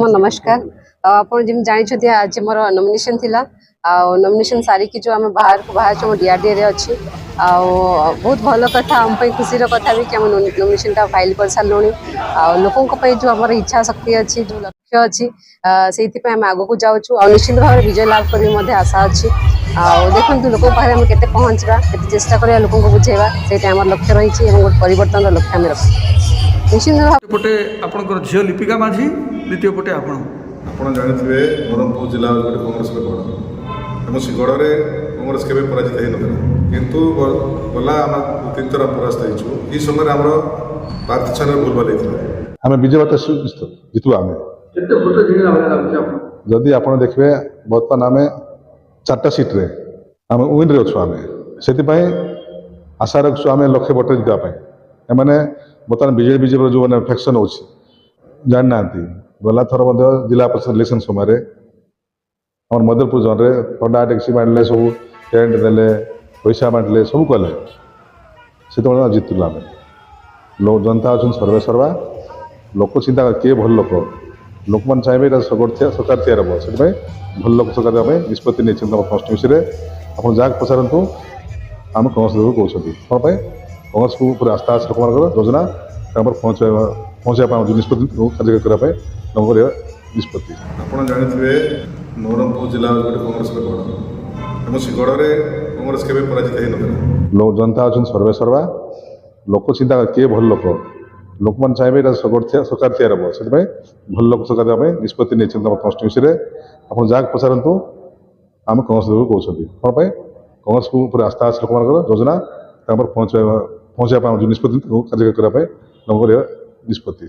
मोर नमस्कार। आप जानते आज मोर नॉमिनेशन थिला नॉमिनेशन सारिकी जो आम बाहर को बाहर डीआरडीए रे अच्छी बहुत भल कथा आम खुशी कथा भी कि आम नॉमिनेशन टा फाइल कर सारूँ लोकों जो आम इच्छा शक्ति अच्छी जो लक्ष्य अच्छी से आम आग को जाऊँ निश्चित भाव में विजय लाभ कर आशा अच्छी देखो लोक पाखे आम के पहुँचा के चेष्टा करा लोक बुझेगा से आम लक्ष्य रही परिवर्तन लक्ष्य आम रख निश्चित भाव पटे आपनकर झियो लिपिका माझी द्वितीय पटे आपण जानिथिबे बरहमपुर जिला गोटे कांग्रेस गढ़ एम से गढ़ में कांग्रेस केवे पराजित हो ना किंतु गला आम 3 थर परास्त हो ये समय आम प्रार्थी छान भूलभाल होता आम विजय बात जितु आम जदि आप देखिए बर्तमान आम 4टा सीट्रे आम विन अच्छु आम से आशा रखु आम लक्ष्य बटे जीतापी एम बर्तमान बीजेपी जो मैंने फैक्शन हो जानी ना गला थर जिला परिषद इलेक्शन समय आम मदलपुर जोन में पंडा टेक्सी बांटे सब टेंट देले पैसा बांटे सब कले से जीतलु आम लोक जनता अच्छा सर्वे सर्वा लोक चिंता किए भल लोक लोक मैंने चाहिए सरकार तैयार हम से भल लोक सरकार देवाई निष्पत्ति नहीं कन्स्टिट्यूसी आप जहाँ पचारतु आम कांग्रेस देव कहते कौन कांग्रेस को पूरा आस्था लोक योजना पहुँचा जो निष्पत्ति कार्य करने लोक निष्पत्ति आप जानिथिबे बरहमपुर जिला गोटे कांग्रेस गढ़ एम से गढ़ में कांग्रेस केवे पराजित हो ना लोक जनता अच्छा सर्वे सर्वा लोक चिंता किए भल लोक लोक मैंने चाहिए सरकार तैयार हम से भल लोक सरकार देवाई निष्पत्ति नहीं कन्स्टिट्यूसी आप जहाँ पचारतु आम कांग्रेस देव कहते कौन कांग्रेस को पूरा आस्था लोक योजना पहुँचा जो निष्पत्ति कार्य करने लोक निष्पत्ति